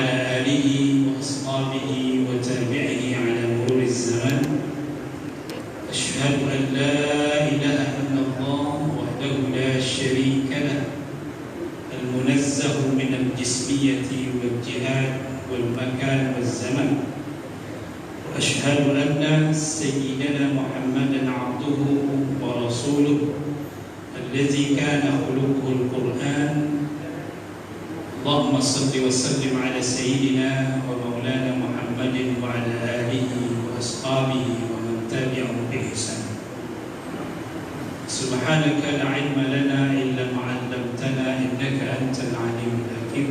وعلى آله وأصحابه وتابعه على مرور الزمان. أشهد أن لا إله إلا الله وحده لا شريك له المنزه من الجسمية والجهاد والمكان والزمن. وأشهد أن سيدنا محمدا عبده ورسوله الذي كان خلقه القرآن. اللهم صل وسلم على سيدنا ومولانا محمد وعلى آله وأصحابه ومن تبعهم بإحسان. سبحانك لا علم لنا إلا ما علمتنا إنك أنت العليم الحكيم.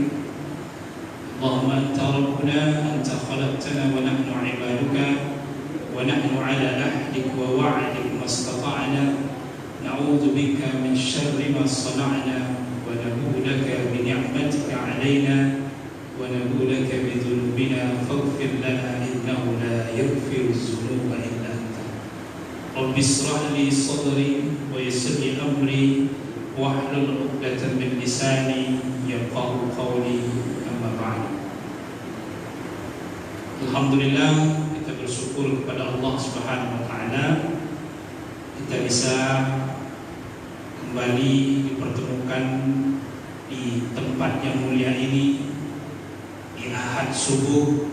اللهم أنت ربنا، أنت خلقتنا ونحن عبادك، ونحن على عهدك ووعدك ما استطعنا. نعوذ بك من شر ما صنعنا، ونبوء لك بنعمتك علينا، ونبوء لك بذنوبنا فاغفر لنا إنه لا يغفر الذنوب إلا أنت. رب اشرح لي صدري ويسر لي أمري واحلل عقدة من لساني يفقهوا قولي. Amma ba'd. Alhamdulillah, kita bersyukur kepada Allah Subhanahu wa taala kita bisa kembali dipertemukan di tempat yang mulia ini di Ahad subuh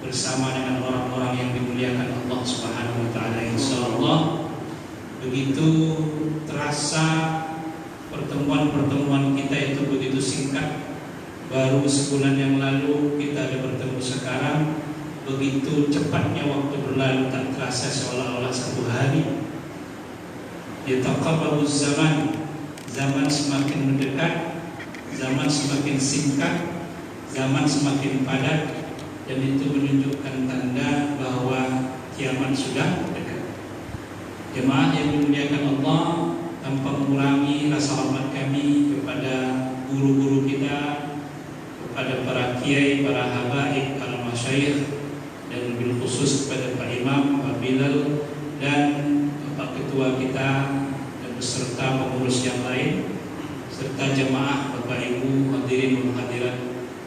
bersama dengan orang-orang yang dimuliakan Allah Subhanahu wa taala. Insyaallah begitu terasa pertemuan-pertemuan kita itu begitu singkat. Baru sebulan yang lalu kita ada bertemu sekarang. Begitu cepatnya waktu berlalu, tak terasa seolah-olah satu hari. Yataqabbalu zaman, zaman semakin mendekat, zaman semakin singkat, zaman semakin padat, dan itu menunjukkan tanda bahwa kiamat sudah dekat. Jemaah yang dimuliakan Allah, tanpa mengurangi rasa hormat kami kepada guru-guru kita, kepada para kiai, para habaib, para masyayikh, dan lebih khusus kepada Pak Imam, Pak Bilal, dan Pak Ketua kita, dan beserta pengurus yang lain, serta jemaah Bapak Ibu hadirin dan hadirat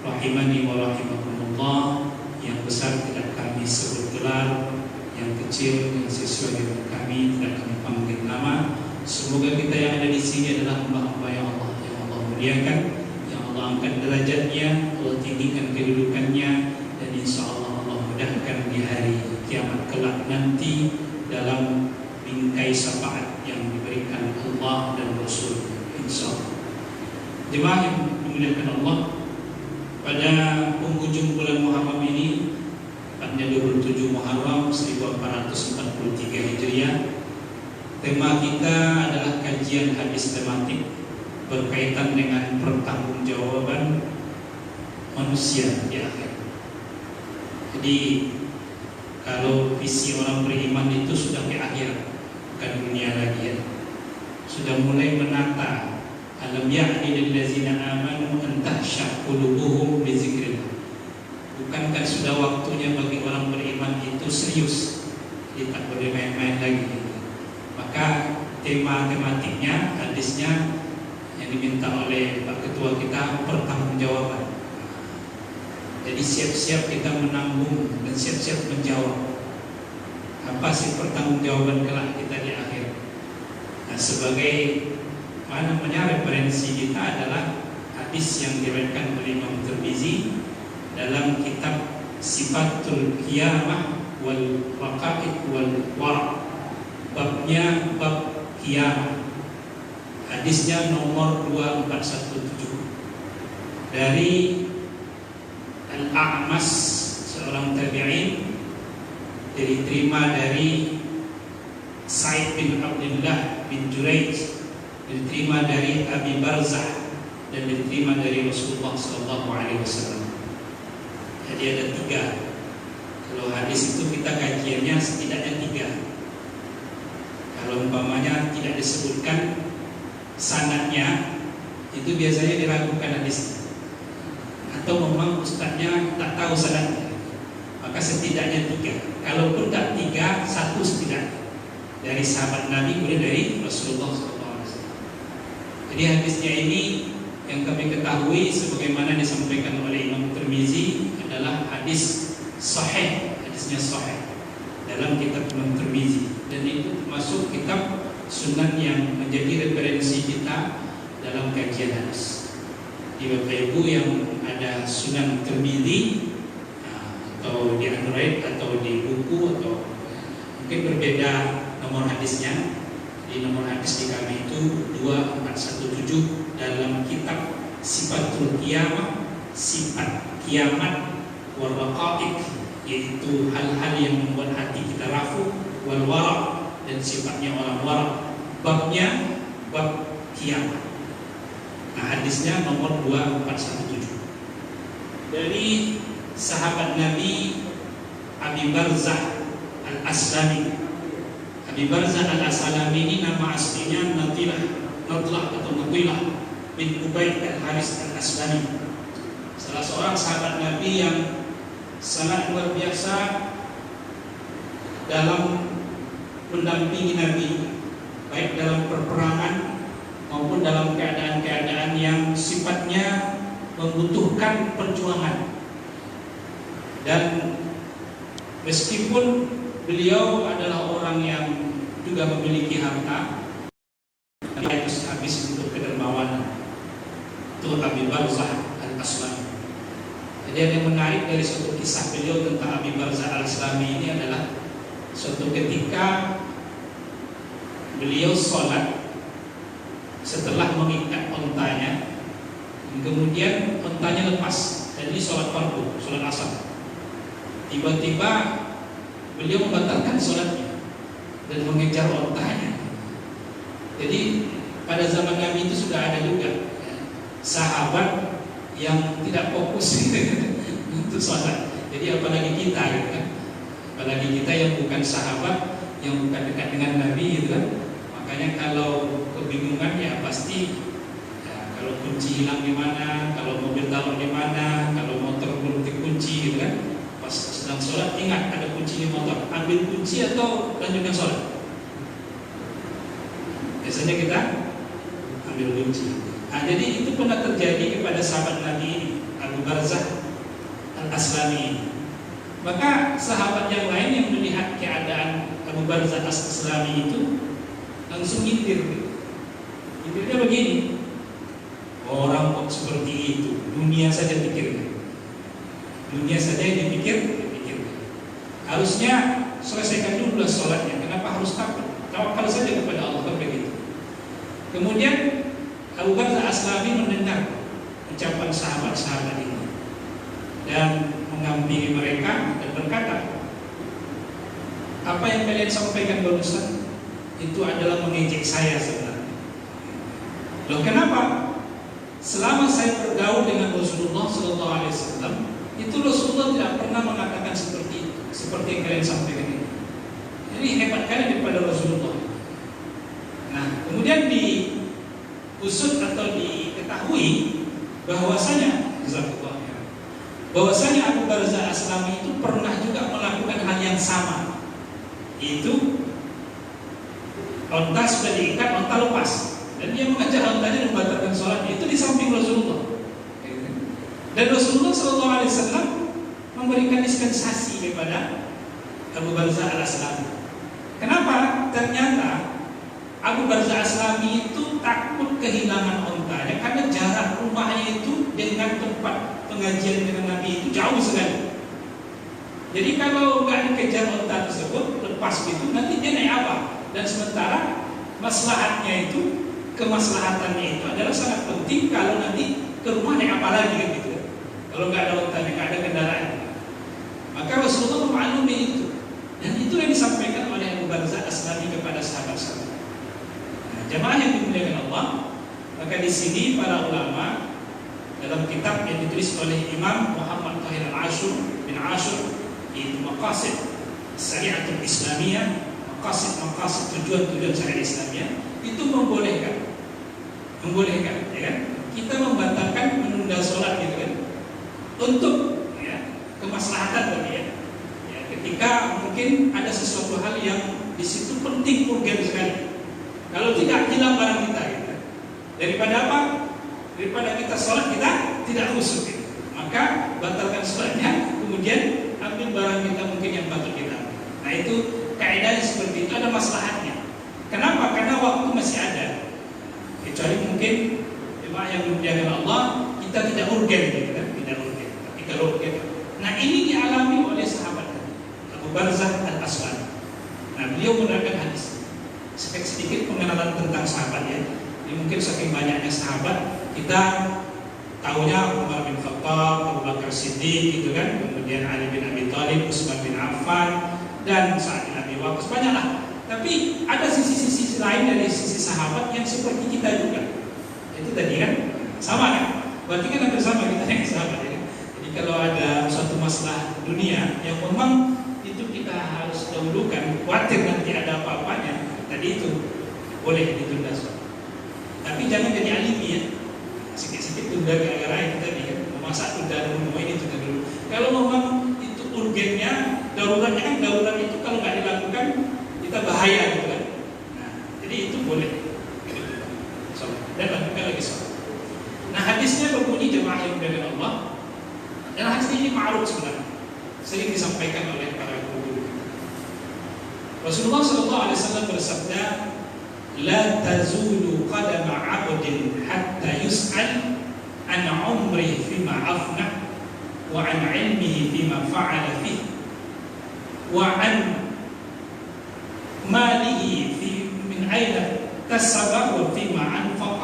rahimani wa rahimakumullah. Yang besar tidak kami sebut gelar, yang kecil yang sesuai dengan kami tidak kami panggil nama. Semoga kita yang ada di sini adalah hamba-hamba yang Allah muliakan, angkat derajatnya, Allah tinggikan kedudukannya, dan insya Allah Allah mudahkan di hari kiamat kelak nanti dalam bingkai syafaat yang diberikan Allah dan Rasul, insya Allah. Jemaah yang dimuliakan Allah, pada penghujung bulan Muharram ini, tepatnya 27 Muharram 1443 Hijriah, tema kita adalah kajian hadis tematik berkaitan dengan pertanggungjawaban manusia di akhir. Jadi kalau visi orang beriman itu sudah di akhir, bukan dunia lagi ya. Sudah mulai menata alam ya'ni lil ladzina amanu an tahsha qulubuhum bi dzikrillah. Bukankah sudah waktunya bagi orang beriman itu serius, jadi tak boleh main-main lagi. Maka tematiknya, hadisnya yang diminta oleh Pak Ketua kita pertanggungjawaban. Jadi siap-siap kita menanggung dan siap-siap menjawab. Apa sih pertanggungjawaban kelak kita di akhir? Nah, sebagai referensi kita adalah hadis yang diriwayatkan oleh Imam Tirmizi dalam kitab Sifatul Qiyamah wal Waqaiq wal Wara'. Babnya bab kiamat. Hadisnya nomor 2417 dari Al-A'mas, seorang tabi'in, diterima dari Sa'id bin Abdullah bin Juraij, diterima dari Abi Barzah, dan diterima dari Rasulullah SAW. Jadi ada 3. Kalau hadis itu kita kajiannya setidaknya 3. Kalau umpamanya tidak disebutkan sanadnya, itu biasanya diragukan hadis, atau memang ustadznya tak tahu sanadnya, maka setidaknya 3. Kalaupun tak 3, 1 setidaknya dari sahabat Nabi, kemudian dari Rasulullah SAW. Jadi hadisnya ini yang kami ketahui sebagaimana disampaikan oleh Imam Tirmizi hadis sahih, hadisnya sahih dalam kitab Imam Tirmizi, dan itu termasuk kitab sunan yang menjadi referensi kita dalam kajian hadis. Di Bapak Ibu yang ada Sunan Tirmizi atau di Android atau di buku atau mungkin berbeda nomor hadisnya. Di nomor hadis di kami itu 2417 dalam kitab Sifatul Qiyamah, sifat kiamat, wal waqa'iq, yaitu hal-hal yang membuat hati kita rapuh, wal wara', dan sifatnya orang wara', babnya bab kiamat. Nah, hadisnya nomor 2417 dari sahabat Nabi Abi Barzah Al-Aslami. Abi Barzah Al-Aslami ini nama aslinya Nadlah atau Nadilah bin Ubaid Al-Haris Al-Aslami, salah seorang sahabat Nabi yang sangat luar biasa dalam mendampingi Nabi, baik dalam peperangan maupun dalam keadaan-keadaan yang sifatnya membutuhkan perjuangan. Dan meskipun beliau adalah orang yang juga memiliki harta, tapi itu habis untuk kedermawanan. Itu Abi Barzah Al-Aslami. Jadi ada yang menarik dari suatu kisah beliau tentang Abi Barzah Al-Aslami ini adalah suatu ketika beliau sholat setelah mengikat ontanya, kemudian ontanya lepas, dan ini sholat fardu, sholat asar. Tiba-tiba beliau membatalkan sholatnya dan mengejar ontanya. Jadi pada zaman Nabi itu sudah ada juga sahabat yang tidak fokus untuk sholat. Jadi apalagi kita, gitu kan? Apalagi kita yang bukan sahabat, yang bukan dekat dengan Nabi, gitu kan? Makanya kalau kebingungan ya pasti ya, kalau kunci hilang di mana, kalau mobil taruh di mana, kalau motor belum dikunci, gitu kan? Pas sedang sholat ingat ada kunci di motor, ambil kunci atau lanjutkan sholat. Biasanya kita ambil kunci. Nah, jadi itu pernah terjadi kepada sahabat Nabi ini, Abu Barzah Al-Aslami ini. Maka sahabat yang lain yang melihat keadaan Abu Barzah Al-Aslami itu langsung ngintir. Ngintirnya begini, orang kok seperti itu, dunia saja pikirnya. Dunia saja yang dipikir. Harusnya selesaikan dulu lah sholatnya. Kenapa harus takut? Tawakal saja kepada Allah, kan begitu. Kemudian Abu Barzah Al-Aslami mendengar ucapan sahabat-sahabat ini dan mengampiri mereka dan berkata, apa yang kalian sampaikan barusan itu adalah mengejek saya sebenarnya. Loh, kenapa? Selama saya bergaul dengan Rasulullah SAW, itu Rasulullah tidak pernah mengatakan seperti itu, seperti yang kalian sampaikan ini. Jadi hebat kali daripada Rasulullah. Nah, kemudian diusut atau diketahui bahwasanya Abu Barzah Al-Aslami itu pernah juga melakukan hal yang sama. Itu onta sudah diikat, onta lepas, dan dia mengejar ontanya membatalkan sholat. Itu di samping Rasulullah. Dan Rasulullah SAW memberikan dispensasi kepada Abu Barzah Al-Aslami. Kenapa? Ternyata Abu Barzah Al-Aslami itu takut kehilangan ontanya karena jarak rumahnya itu dengan tempat pengajian dengan Nabi itu jauh sekali. Jadi kalau nggak dikejar onta tersebut, lepas gitu, nanti dia naik apa? Dan sementara maslahatnya itu, kemaslahatannya itu adalah sangat penting kalau nanti ke rumah naik apa lagi kan gitu. Kalau nggak ada ontanya, nggak ada kendaraan. Maka Rasulullah memaklumi itu. Dan itu yang disampaikan oleh Abu Barzah Al-Aslami kepada sahabat-sahabat. Nah, jamaah yang dimuliakan Allah, maka di sini para ulama dalam kitab yang ditulis oleh Imam Muhammad Tahir Al-Ashur bin Ashur, yaitu Maqasid Syariatul Islamiyah, maqasid tujuan-tujuan syariat Islamiyah, itu membolehkan, ya kan? Kita membatalkan menunda sholat gitu kan, untuk ya, kemaslahatan tadi ya. Ketika mungkin ada sesuatu hal yang di situ penting, urgen sekali. Kalau tidak, hilang barang kita gitu. Daripada apa? Daripada kita sholat kita tidak khusyuk gitu. Maka batalkan sholatnya, kemudian ambil barang kita mungkin yang patut kita ambil. Nah itu kaidahnya seperti itu, ada maslahatnya. Kenapa? Karena waktu masih ada. Kecuali mungkin jemaah yang dimuliakan Allah, kita tidak urgen gitu kan, tidak urgen. Tapi kalau urgen, nah ini dialami oleh sahabat Abu Barzah Al-Aswad. Nah beliau menerangkan hadis. Sedikit pengenalan tentang sahabat ya. Ini mungkin saking banyaknya sahabat, kita tahunya Umar bin Khattab, Abu Bakar Siddiq gitu kan, kemudian Ali bin Abi Thalib, Utsman bin Affan, dan Sa'ad bin Abi Waqqas, banyaklah. Tapi ada sisi-sisi lain dari sisi sahabat yang seperti kita juga. Itu tadi kan sama kan? Berarti kan hampir sama kita yang sahabat ya. Jadi kalau ada suatu masalah dunia yang memang itu kita harus dahulukan, khawatir nanti ada apa-apanya, tadi itu boleh ditunda. Tapi jangan jadi alibi ya. Sedikit-sedikit tunda gara-gara kita tadi kan memasak tunda dulu, ini tunda dulu. Kalau memang itu urgennya, daruratnya kan darurat itu kalau nggak dilakukan kita bahaya gitu kan. Nah, jadi itu boleh. Dan lanjutkan lagi sholat. Nah hadisnya berbunyi jemaah yang dari Allah. Dan hadis ini ma'ruf sebenarnya, sering disampaikan oleh para guru. Rasulullah SAW bersabda, لا تزول قدم عبد حتى يسأل عن عمره فيما أفنى وعن علمه فيما فعل فيه وعن ماله من أين كسب وفيما أنفق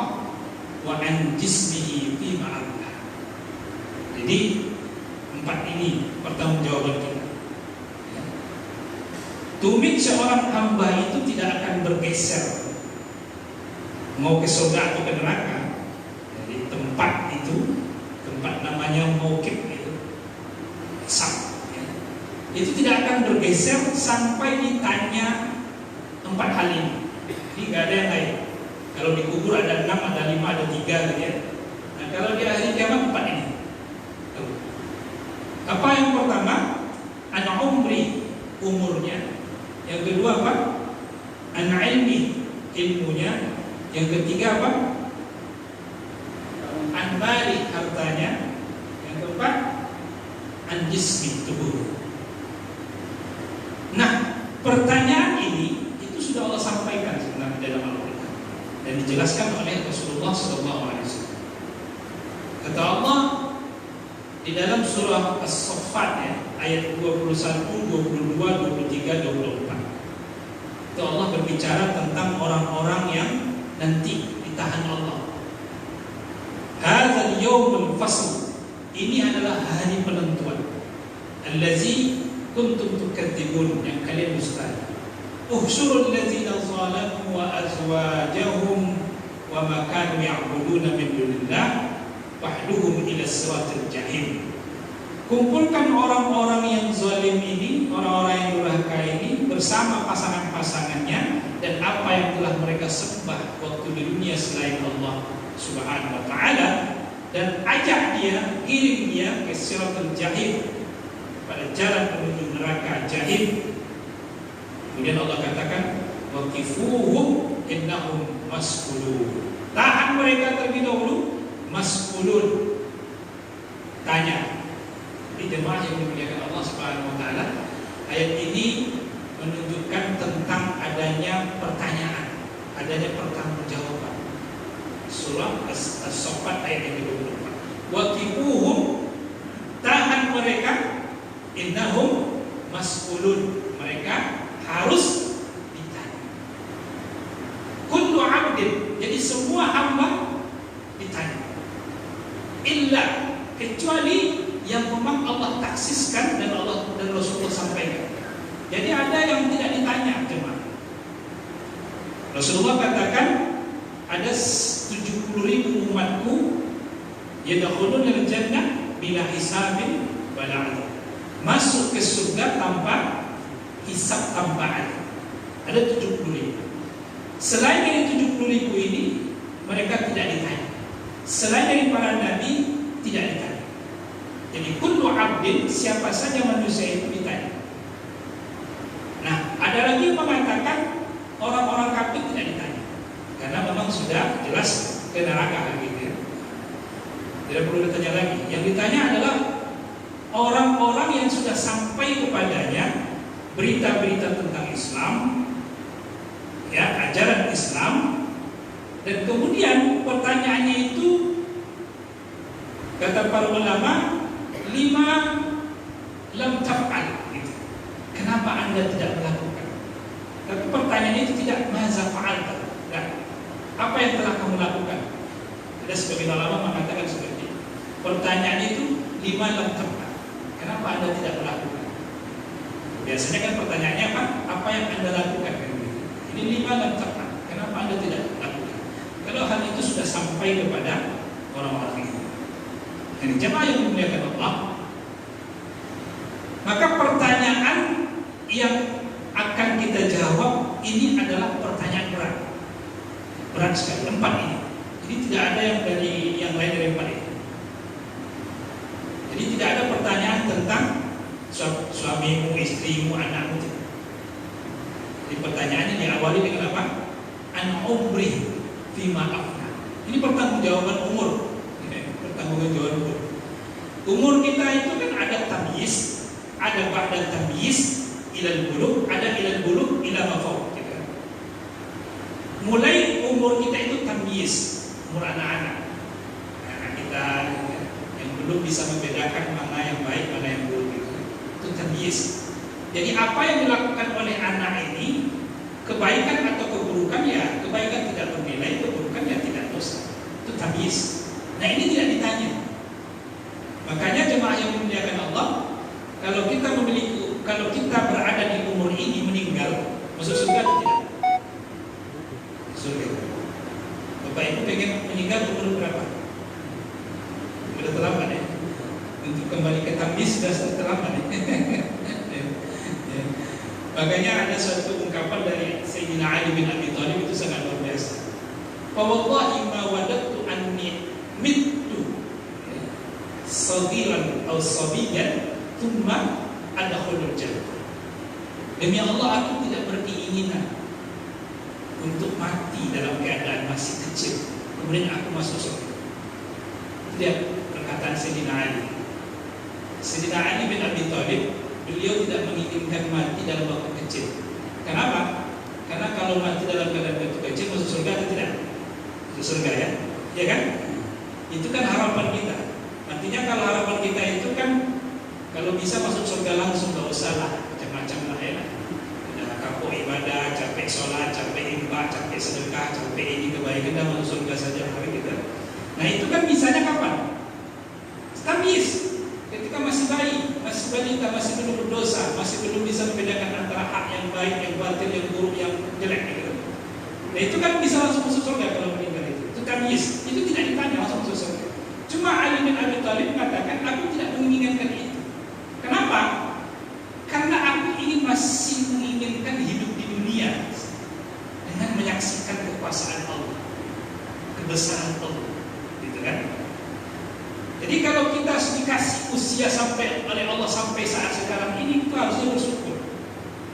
وعن جسمه فيما أبلى. Jadi empat ini pertanggungjawaban kita. Tumit seorang hamba itu tidak akan bergeser mau ke surga atau ke neraka. Jadi tempat itu, tempat namanya mauqif itu, sab, ya. Itu tidak akan bergeser sampai ditanya empat hal ini. Jadi nggak ada yang lain. Kalau di kubur ada 6, ada 5, ada 3 gitu ya. Nah kalau di hari kiamat 4 ini. Apa yang pertama? An umri, umurnya. Yang kedua apa? An ilmi, ilmunya. Yang ketiga apa? An mali, hartanya. Yang keempat an jismi, tubuh. Nah, pertanyaan ini itu sudah Allah sampaikan sebenarnya dalam Al-Quran dan dijelaskan oleh Rasulullah SAW. Kata Allah di dalam surah As-Saffat ya, ayat 21, 22, 23, 24. Itu Allah berbicara tentang orang-orang yang nanti ditahan Allah. Hadzal yaumul fasl, ini adalah hari penentuan. Allazi kuntum tukadzibun, yang kalian dustakan. Uhsyurul ladzina zalamu wa azwajahum wa ma kanu ya'buduna min dunillah wahduhum ila siratil jahim. Kumpulkan orang-orang yang zalim ini, orang-orang yang durhaka ini bersama pasangan-pasangannya dan apa yang telah mereka sembah waktu di dunia selain Allah Subhanahu wa taala, dan ajak dia, kirim dia ke siratul jahim, pada jalan menuju neraka jahim. Kemudian Allah katakan waqifuhum innahum mas'ulun. Tahan mereka terlebih dahulu, mas'ulun, tanya. Di jemaah yang dimuliakan Allah Subhanahu wa taala, ayat ini menunjukkan tentang adanya pertanyaan, adanya pertanggungjawaban. Surah As-Saffat ayat yang ke-24. Waqifuhum, tahan mereka, innahum mas'ulun, mereka harus ditanya. Kullu 'abdin, jadi semua hamba ditanya. Illa, kecuali yang memang Allah taksiskan dan Allah dan Rasulullah sampaikan. Jadi ada yang tidak ditanya jemaah. Rasulullah katakan ada 70.000 umatku yadkhulunal jannah bila hisabin wala adab. Masuk ke surga tanpa hisab, tanpa adab. Ada 70.000. Selain dari 70.000 ini mereka tidak ditanya. Selain dari para nabi tidak ditanya. Jadi kullu abdin, siapa saja manusia itu ditanya. Nah, ada lagi yang mengatakan orang-orang kafir tidak ditanya, karena memang sudah jelas ke neraka gitu ya. Tidak perlu ditanya lagi. Yang ditanya adalah orang-orang yang sudah sampai kepadanya berita-berita tentang Islam, ya, ajaran Islam, dan kemudian pertanyaannya itu kata para ulama, lima lam taf'al, gitu. Kenapa Anda tidak melakukan? Tapi pertanyaannya itu tidak maza fa'alta, apa yang telah kamu lakukan? Ada sebagian ulama mengatakan seperti itu. Pertanyaan itu lima lam taf'al, kenapa Anda tidak melakukan? Biasanya kan pertanyaannya apa yang Anda lakukan? Ini lima lam taf'al, kenapa Anda tidak lakukan? Kalau hal itu sudah sampai kepada orang-orang ini, dan jemaah yang dimuliakan Allah, maka pertanyaan yang akan kita jawab ini adalah pertanyaan berat sekali, 4 ini. Jadi tidak ada yang lain dari 4 ini. Jadi tidak ada pertanyaan tentang suamimu, istrimu, anakmu. Jadi pertanyaannya diawali dengan apa? An umri fima afna. Ini pertanggungjawaban umur. Pertanggungjawaban umur. Umur kita itu kan ada tamyiz, ada ba'da tamyiz ilal bulugh, ada ilal bulugh ila mafawq, gitu. Mulai umur kita itu tamyiz, umur anak-anak. Anak kita yang belum bisa membedakan mana yang baik, mana yang buruk, gitu. Itu tamyiz. Jadi apa yang dilakukan oleh anak ini, kebaikan atau keburukan, ya kebaikan tidak bernilai, keburukan ya tidak dosa. Itu tamyiz. Nah, ini tidak ditanya. Makanya jemaah yang dimuliakan Allah, kalau kita berada di umur ini meninggal, masuk surga atau tidak? Surga. Bapak Ibu pengen meninggal umur berapa? Sudah terlambat ya. Untuk kembali ke tamyiz sudah terlambat ya. Makanya ada suatu ungkapan dari Sayyidina Ali bin Abi Thalib itu sangat luar biasa. Fa wallahi ma wadattu anni mittu saghiran aw sabiyan thumma adkhulul jannah. Demi Allah, aku tidak berkeinginan untuk mati dalam keadaan masih kecil kemudian aku masuk surga. Lihat perkataan Sayyidina Ali. Sayyidina Ali bin Abi Thalib, beliau tidak menginginkan mati dalam waktu kecil. Kenapa? Karena kalau mati dalam keadaan waktu kecil masuk surga atau tidak? Masuk surga, ya? Ya kan? Itu kan harapan kita. Artinya kalau harapan kita itu kan kalau bisa masuk surga langsung, gak usah lah macam-macam lah, ya. Udah kapok ibadah, capek sholat, capek infak, capek sedekah, capek ini kebaikan, dan masuk surga saja hari kita. Nah, itu kan bisanya kapan? Tamyiz. Ketika masih bayi, masih balita, masih belum berdosa, masih belum bisa membedakan antara hak yang baik, yang batil, yang buruk, yang jelek, gitu. Nah, itu kan bisa langsung masuk surga kalau meninggal itu. Itu tamyiz. Itu tidak ditanya, langsung masuk surga. Cuma Ali bin Abi Thalib mengatakan, aku tidak menginginkan itu. Kenapa? Karena aku ini masih menginginkan hidup di dunia dengan menyaksikan kekuasaan Allah, kebesaran Allah, gitu kan? Jadi kalau kita dikasih usia sampai oleh Allah sampai saat sekarang ini, itu harusnya bersyukur.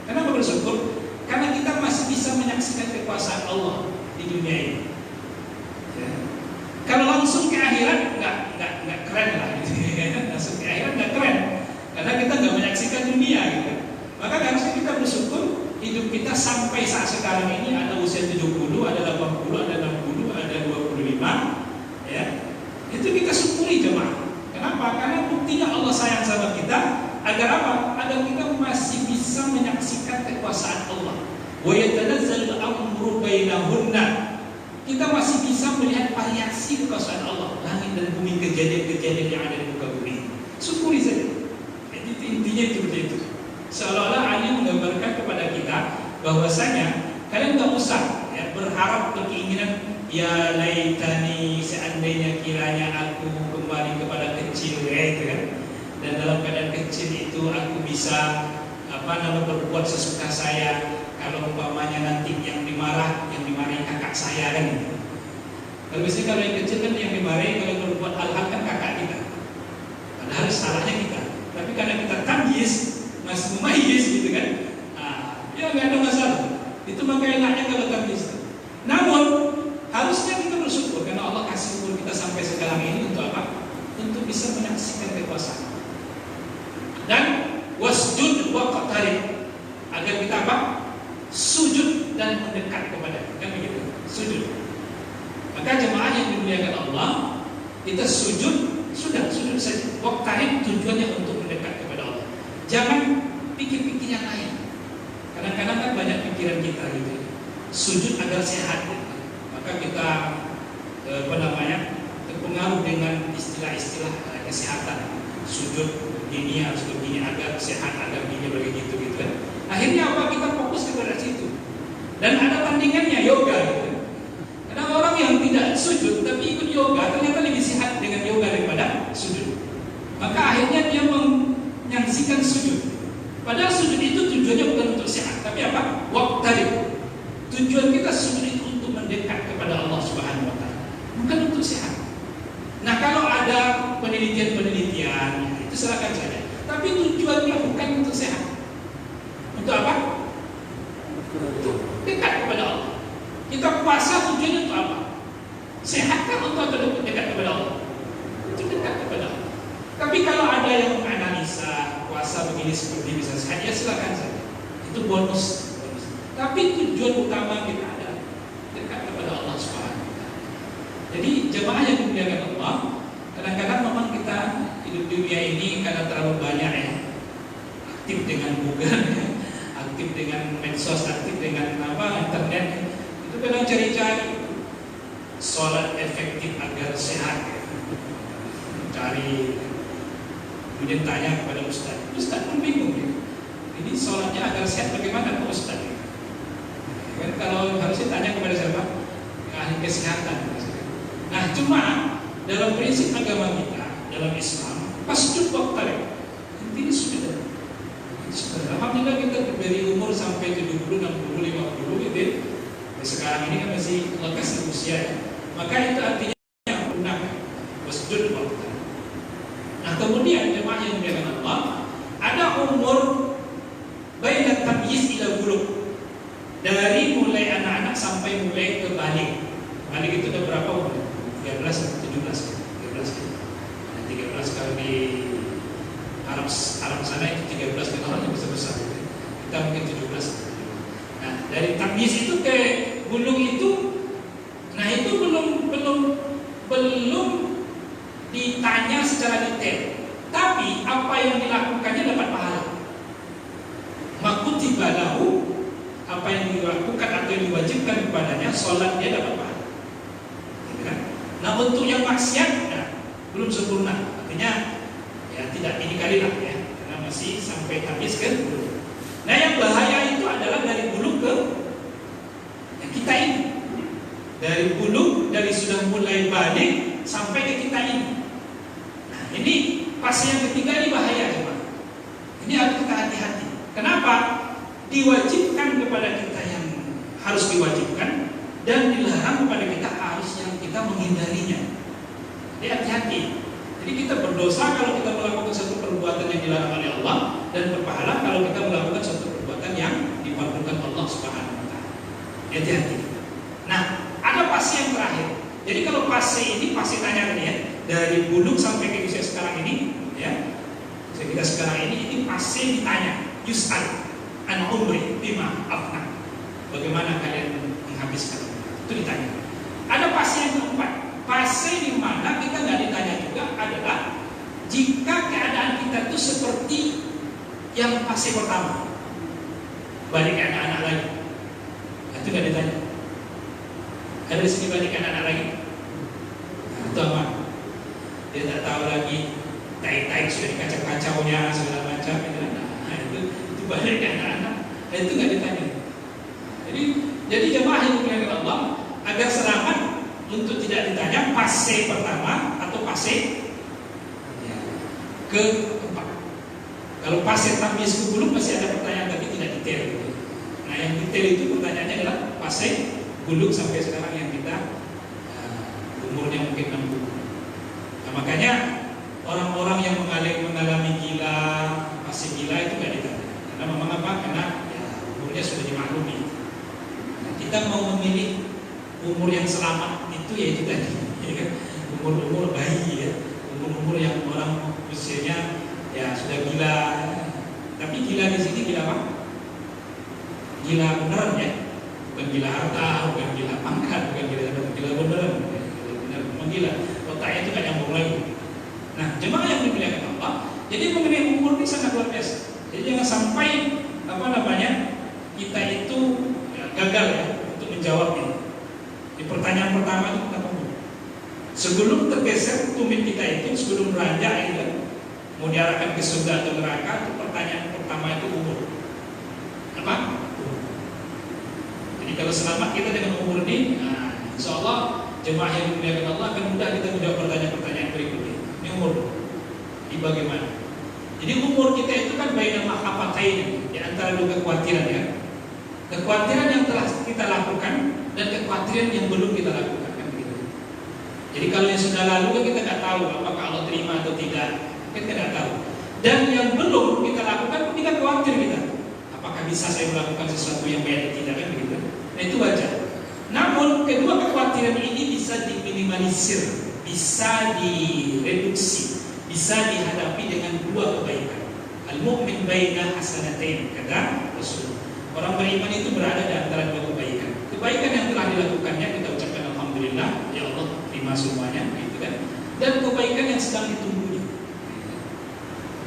Kenapa bersyukur? Karena kita masih bisa menyaksikan kekuasaan Allah di dunia ini. Ya. Kalau langsung ke akhirat nggak keren lah, gitu. Langsung ke akhirat nggak keren. Karena kita nggak menyaksikan dunia, gitu. Maka harusnya kita bersyukur hidup kita sampai saat sekarang ini, ada usia 70, ada 80, ada 60, ada 25, ya. Itu kita syukuri, jemaah. Kenapa? Karena buktinya Allah sayang sama kita. Agar apa? Agar kita masih bisa menyaksikan kekuasaan Allah. Wa yatanazzalul amru bainahunna. Kita masih bisa melihat variasi kekuasaan Allah, langit dan bumi, kejadian-kejadian yang ada di muka bumi. Syukuri saja. Intinya itu begitu. Seolah-olah Ali menggambarkan kepada kita bahwasanya kalian nggak usah ya berharap berkeinginan, ya laitani, seandainya kiranya aku kembali kepada kecil, gitu kan. Dan dalam keadaan kecil itu aku bisa berbuat sesuka saya. Kalau umpamanya nanti yang dimarahi kakak saya, kan gitu. Kalau biasanya kalau yang kecil kan yang dimarahi kalau berbuat hal-hal kan kakak kita. Padahal salahnya kita. Tapi karena kita tamyiz, masih mumayyiz, gitu kan. Ya nggak ada masalah. Itu maka enaknya kalau tamyiz. Namun harusnya kita bersyukur karena Allah kasih umur kita sampai sekarang ini untuk apa? Untuk bisa menyaksikan kekuasaan. Dan wasjud waqtarib, agar kita apa? Sujud dan mendekat kepada, kan begitu, sujud. Maka jemaah yang dimuliakan Allah, kita sujud, sudah sujud saja. Waqtarib tujuannya untuk mendekat kepada Allah. Jangan pikir-pikir yang lain. Kadang-kadang kan banyak pikiran kita gitu. Sujud agar sehat, maka kita terpengaruh dengan istilah-istilah kesehatan. Sujud begini harus begini agar sehat, agar begini begitu gitu kan. Akhirnya apa? Kita fokus kepada situ. Dan ada tandingannya yoga gitu. Karena orang yang tidak sujud tapi ikut yoga ternyata lebih sehat dengan yoga daripada sujud. Maka akhirnya dia menyaksikan sujud. Padahal sujud itu tujuannya bukan untuk sehat, tapi apa? Waqtarib. Tujuan kita sujud itu untuk mendekat kepada Allah Subhanahu wa taala, bukan untuk sehat. Nah, kalau ada penelitian-penelitian itu silakan saja. Tapi tujuannya bukan untuk sehat. Untuk apa? Untuk dekat kepada Allah. Kita puasa tujuannya untuk apa? Sehat kan untuk dekat kepada Allah? Untuk dekat kepada Allah. Tapi kalau ada yang menganalisa puasa begini seperti bisa sehat, ya silakan saja. Itu bonus. Tapi tujuan utama kita adalah dekat kepada Allah Subhanahu wa taala. Jadi jemaah yang dimuliakan Allah, kadang-kadang memang kita hidup di dunia ini karena terlalu banyak ya, aktif dengan Google, aktif dengan medsos, aktif dengan internet, itu kadang cari-cari sholat efektif agar sehat, cari, kemudian tanya kepada Ustaz pun bingung ya. Ini sholatnya agar sehat bagaimana Pak Ustaz? Kan kalau harusnya tanya kepada siapa? Ahli kesehatan. Nah, cuma dalam prinsip agama kita, dalam Islam, pasjud waqtarib. Intinya sudah. Alhamdulillah kita dari umur sampai 70, 60, 50 gitu. Sekarang ini kan masih lekas usia ya. Maka itu artinya yang gunakan pasjud waqtarib. Nah, kemudian jemaah yang dimuliakan Allah, ada umur bainat tamyiz ila bulugh. Dari mulai anak-anak sampai mulai ke balik. Balik itu udah berapa umur? 13 atau 17? 13 kalau di Arab sana itu 13 kan orangnya besar-besar. Kita mungkin 17. Nah, dari tamyiz itu ke bulugh itu, nah itu belum ditanya secara detail. Tapi apa yang dilakukannya dapat pahala. Makutiba lahu, apa yang dilakukan atau yang diwajibkan kepadanya, sholat dia dapat pahala. Nah, untuk yang maksiat belum sempurna, artinya ya tidak ini kali lah ya, karena masih sampai habis ke bulu. Nah, yang bahaya itu adalah dari bulu ke yang kita ini, dari bulu, dari sudah mulai balik sampai ke kita ini. Nah, ini fase yang ketiga ini bahaya coba. Ini harus kita hati-hati. Kenapa? Diwajibkan kepada kita yang harus diwajibkan dan dilarang kepada kita harus yang kita menghindarinya. Jadi hati-hati. Jadi kita berdosa kalau kita melakukan satu perbuatan yang dilarang oleh Allah, dan berpahala kalau kita melakukan satu perbuatan yang difardukan Allah Subhanahu wa taala. Hati-hati. Nah, ada fase yang terakhir. Jadi kalau fase ini fase tanya tadi ya, dari buluk sampai ke usia sekarang ini ya. Usia kita sekarang ini fase ditanya, yus'al an umri bima afna. Bagaimana kalian menghabiskan? Itu ditanya. Ada fase yang keempat. Fase di mana kita nggak ditanya juga adalah jika keadaan kita itu seperti yang fase pertama, balik ke anak-anak lagi, itu nggak ditanya. Ada di sini balik ke anak-anak lagi, itu apa? Dia tak tahu lagi, tai-tai sudah dikacau-kacaunya segala macam. Nah, itu balik ke anak-anak, itu nggak ditanya. Jadi jemaah yang dimuliakan Allah, agar selamat untuk tidak ditanya fase pertama atau fase keempat. Kalau fase tamyiz ke bulugh masih ada pertanyaan tapi tidak detail gitu. Nah, yang detail itu pertanyaannya adalah fase bulugh sampai sekarang yang kita umurnya mungkin 60. Nah, makanya orang-orang yang mengalami gila, fase gila itu tidak ditanya. Karena memang apa? Karena ya, umurnya sudah dimaklumi. Nah, kita mau memilih umur yang selamat itu ya itu tadi, ya kan? Umur-umur bayi ya, umur-umur yang orang usianya ya sudah gila, Tapi gila di sini gila apa? Gila beneran ya, bukan gila harta, bukan gila pangkat, bukan gila beneran, benar menggila. Otaknya itu gak nyambung lagi. Nah, jemaah yang dimuliakan Allah, jadi mengenai umur ini sangat luar biasa. Jadi jangan sampai kita itu gagal ya untuk menjawabnya. Di pertanyaan pertama itu tentang umur. Sebelum tergeser tumit kita itu, sebelum beranjak itu, mau diarahkan ke surga atau neraka, itu pertanyaan pertama itu umur. Apa? Jadi kalau selamat kita dengan umur ini, nah, insya Allah jemaah yang dimuliakan Allah akan mudah kita menjawab pertanyaan-pertanyaan berikutnya. Ini umur, ini bagaimana? Jadi umur kita itu kan baina mahafatain, di antara dua kekhawatiran ya. Kekhawatiran yang telah kita lakukan dan kekhawatiran yang belum kita lakukan kan begitu. Jadi kalau yang sudah lalu kan kita nggak tahu apakah Allah terima atau tidak, kita nggak tahu. Dan yang belum kita lakukan pun kita khawatir kita, apakah bisa saya melakukan sesuatu yang baik atau tidak kan begitu. Nah itu wajar. Namun kedua kekhawatiran ini bisa diminimalisir, bisa direduksi, bisa dihadapi dengan dua kebaikan. Al-mu'min baina hasanatain, kata Rasul. Orang beriman itu berada di antara dua kebaikan. Kebaikan yang telah dilakukannya kita ucapkan alhamdulillah, ya Allah terima semuanya, gitu kan. Dan kebaikan yang sedang ditunggunya.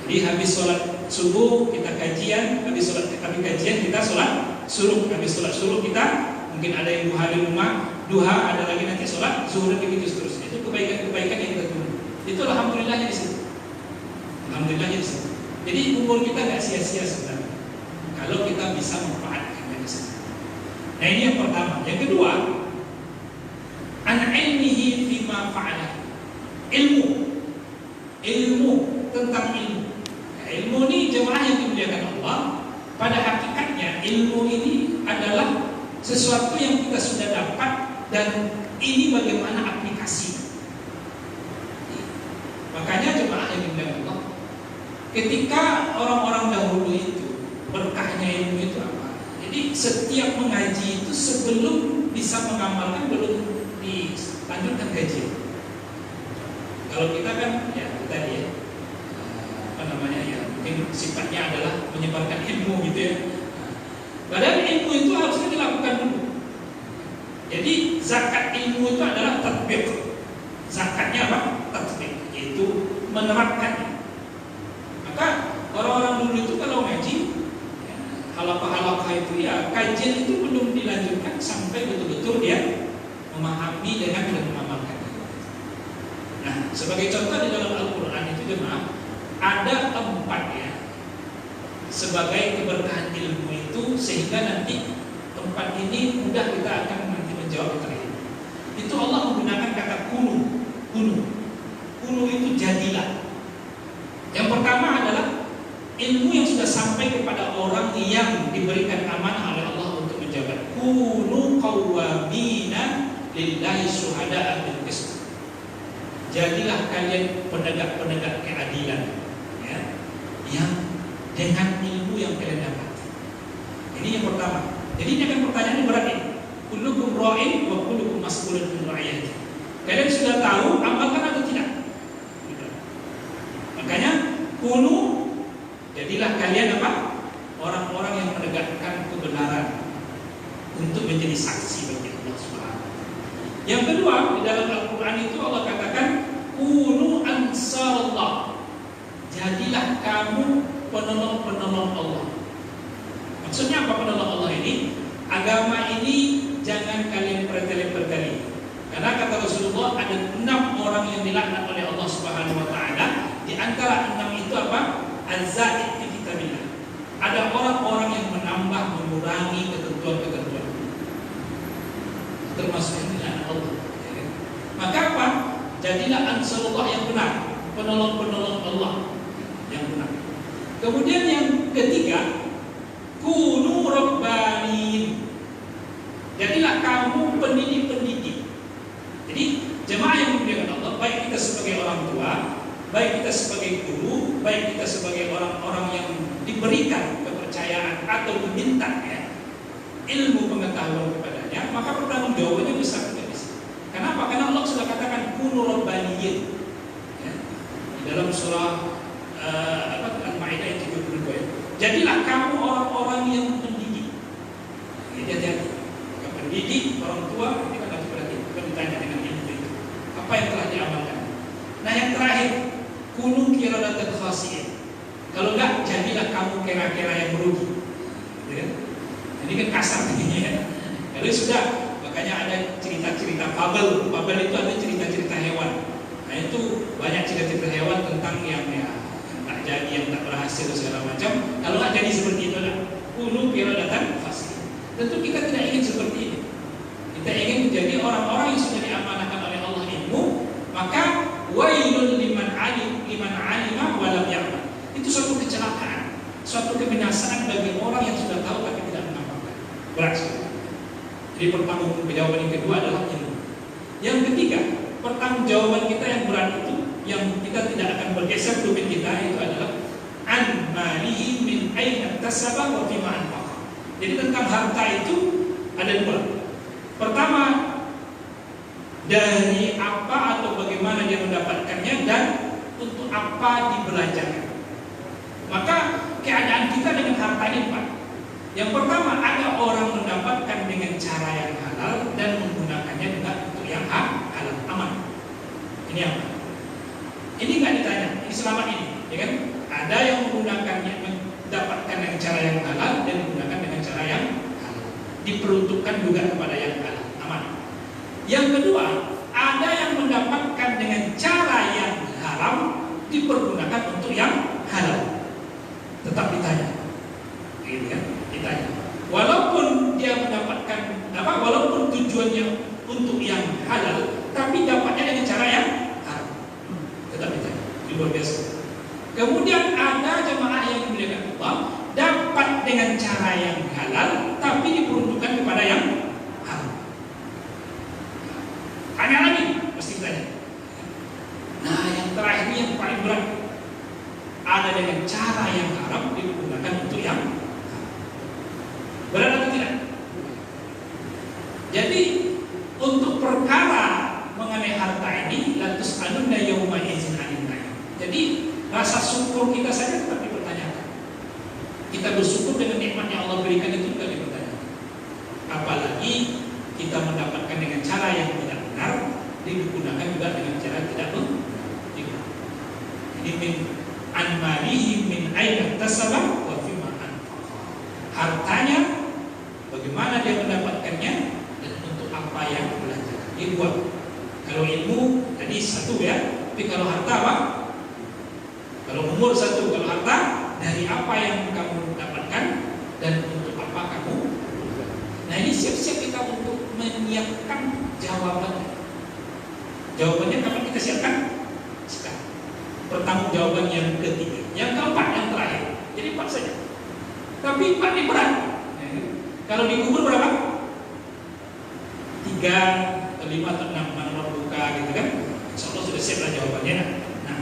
Jadi habis sholat subuh kita kajian, habis kajian kita sholat suruh, habis sholat suruh kita mungkin ada yang duha di rumah, duha ada lagi nanti sholat zuhur dan begitu seterusnya. Itu kebaikan-kebaikan yang kita tunggu. Itu alhamdulillahnya di situ. Alhamdulillahnya di situ. Jadi umur kita nggak sia-sia sebenarnya kalau kita bisa memanfaatkannya di situ. Nah ini yang pertama. Yang kedua, an ilmihi fima fa'ala. Ilmu tentang ilmu. Nah, ilmu ini jemaah yang dimuliakan Allah. Pada hakikatnya ilmu ini adalah sesuatu yang kita sudah dapat dan ini bagaimana aplikasi. Makanya jemaah yang dimuliakan Allah, ketika orang-orang dahulu itu berkahnya ilmu itu apa? Jadi setiap mengaji itu sebelum bisa mengamalkan belum dilanjutkan kajian. Kalau kita kan ya tadi ya mungkin sifatnya adalah menyebarkan ilmu gitu ya. Padahal ilmu itu harusnya dilakukan dulu. Jadi zakat ilmu itu adalah tatbiq. Zakatnya apa? Tatbiq, yaitu menerapkannya. Maka orang-orang dulu itu kalau ngaji halaqah-halaqah itu ya kajian itu belum dilanjutkan sampai betul-betul dia memahami dengan dan mengamalkan. Nah, sebagai contoh di dalam Al-Quran itu jemaah ada 4 ya sebagai keberkahan ilmu itu, sehingga nanti 4 ini mudah kita akan nanti menjawab terakhir. Itu Allah menggunakan kata kunu itu jadilah. Yang pertama adalah ilmu yang sudah sampai kepada orang yang diberikan amanah oleh Allah untuk menjabat. Kunu qawwamina lillahi syuhada'a bil qist. Jadilah kalian penegak-penegak keadilan ya, yang dengan ilmu yang kalian dapat. Ini yang pertama. Jadi ini kan pertanyaannya berat ini. Kullukum ra'in wa kullukum mas'ulun min ra'iyati. Kalian sudah tahu amalkan atau tidak? Makanya kunu, jadilah kalian apa? Orang-orang yang menegakkan kebenaran untuk menjadi saksi bagi Allah Subhanahu. Yang kedua, di dalam Al-Quran itu Allah katakan kunu ansarullah. Jadilah kamu penolong-penolong Allah. Maksudnya apa penolong Allah ini? Agama ini jangan kalian berkali-kali. Karena kata Rasulullah ada 6 orang yang dilaknat oleh Allah Subhanahu wa taala. Di antara 6 itu apa? Az-za'id fi kitabillah. Ada orang-orang yang menambah, mengurangi ketentuan-ketentuan. Termasuk yang dilaknat Allah. Maka apa? Jadilah ansarullah yang benar, penolong-penolong Allah yang benar. Kemudian yang ketiga, kunu rabbaniin. Jadilah kamu pendidik-pendidik. Jadi jemaah yang dimuliakan Allah, baik kita sebagai orang tua, baik kita sebagai guru, baik kita sebagai orang-orang yang diberikan kepercayaan atau diminta ya, ilmu pengetahuan kepadanya, maka pertanggungjawabannya besar tidak bisa. Kenapa? Karena Allah sudah katakan kunu rabbaniin ya, di dalam surah Al-Maidah ayat 72 ya. Jadilah kamu orang-orang yang mendidik. Hati-hati. Pendidik orang tua ini kan harus berarti bukan ditanya dengan ilmu itu. Apa yang telah diamalkan? Nah yang terakhir, kunu qiradatan khasi'in. Kalau enggak, jadilah kamu kera-kera yang merugi. Ya? Ini kan kasar begini ya. Kalau sudah, makanya ada cerita-cerita fabel. Fabel itu ada cerita-cerita hewan. Nah itu banyak cerita-cerita hewan tentang yang tak jadi, yang tak berhasil segala macam. Kalau nggak jadi seperti itu lah, kunu qiradatan khasi'in. Tentu kita tidak ingin seperti ini. Kita ingin menjadi orang-orang yang sudah diamanahkan oleh Allah ilmu. Maka wailun liman alima wa lam ya'lam. Itu suatu kecelakaan, suatu kebinasaan bagi orang yang sudah tahu tapi tidak mengamalkan. Berat sekali. Jadi pertanggungjawaban yang kedua adalah ilmu. Yang ketiga, pertanggungjawaban kita yang berat itu, yang kita tidak akan bergeser domain kita, itu adalah an malihi min aina tasaba wa fima anfaqa. Jadi tentang harta itu ada dua. Pertama, dari apa atau bagaimana dia mendapatkannya dan untuk apa dibelanjakan. Maka keadaan kita dengan harta ini Pak. Yang pertama, ada orang mendapatkan dengan cara yang halal dan menggunakannya dengan untuk yang halal, aman. Ini aman. Ini nggak ditanya, ini selamat ini, ya kan? Ada yang menggunakannya, mendapatkan dengan cara yang halal dan menggunakan dengan cara yang halal. Diperuntukkan juga kepada yang halal, aman. Yang kedua, ada yang mendapatkan dengan cara yang haram dipergunakan untuk yang halal. Tetap ditanya, gitu kan? Ditanya. Walaupun dia mendapatkan walaupun tujuannya untuk yang halal, tapi dapatnya dengan cara yang haram. Tetap ditanya. Luar biasa. Kemudian ada jemaah yang dimuliakan Allah, dapat dengan cara yang halal, tapi diperuntukkan kepada yang haram. Tanya lagi, pasti ditanya. Nah, yang terakhir ini yang paling berat. Ada dengan cara yang haram digunakan untuk yang haram. Berat atau tidak? Jadi untuk perkara mengenai harta ini, latus anunna yauma izin aninna. Jadi rasa syukur kita saja tetap dipertanyakan. Kita bersyukur dengan nikmat yang Allah berikan itu juga dipertanyakan. Apalagi kita mendapatkan dengan cara yang tidak benar, digunakan juga dengan cara tidak benar. Ini an malihi min aina tasaba wa fima anfaqa. Hartanya bagaimana dia mendapatkannya dan untuk apa yang dibelanjakan. Ini dua. Kalau ilmu tadi satu ya, tapi kalau harta apa? Kalau umur satu, kalau harta dari apa yang kamu dapatkan dan untuk apa kamu. Nah ini siap-siap kita untuk menyiapkan jawabannya. Jawabannya kapan kita siapkan? Sekarang. Pertanggungjawaban yang ketiga, yang keempat, yang terakhir. Jadi 4 saja. Tapi 4 ini berat. Kalau dikubur berapa? 3, 5 atau 6 manual buka gitu kan? Insya Allah sudah siap lah jawabannya. Nah,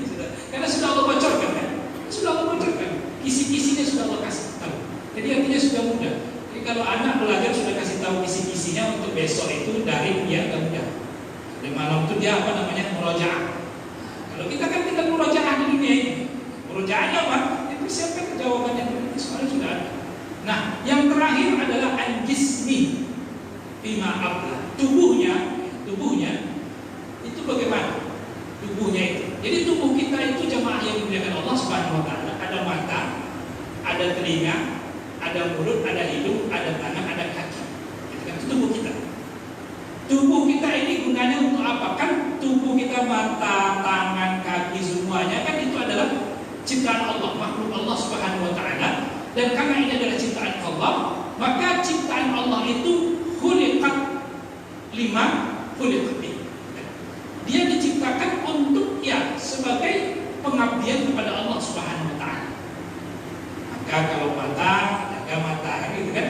sudah. Karena sudah Allah bocorkan kan? Sudah Allah bocorkan. Kisi-kisinya sudah Allah kasih tahu. Jadi artinya sudah mudah. Jadi kalau anak belajar sudah kasih tahu kisi-kisinya untuk besok itu dari dia agak mudah. Di malam itu dia apa namanya murojaah. Kalau kita kan tinggal murojaah di dunia ini. Murojaahnya apa? Itu siapa jawabannya itu soalnya sudah ada. Nah, yang terakhir adalah al-jismi bima abla. Tubuhnya itu bagaimana? Tubuhnya itu. Jadi tubuh kita itu jemaah yang dimuliakan Allah Subhanahu wa taala, ada mata, ada telinga, ada mulut, ada hidung, ada tangan, ada kaki. Itu tubuh kita. Tubuh kita ini gunanya untuk apa? Kan tubuh kita, mata, tangan, kaki, semuanya kan itu adalah ciptaan Allah, makhluk Allah Subhanahu wa taala. Dan karena ini adalah ciptaan Allah, maka ciptaan Allah itu khuliqat lima khuliqat. Dia diciptakan untuk sebagai pengabdian kepada Allah Subhanahu wa taala. Maka kalau mata, jaga mata kan gitu kan.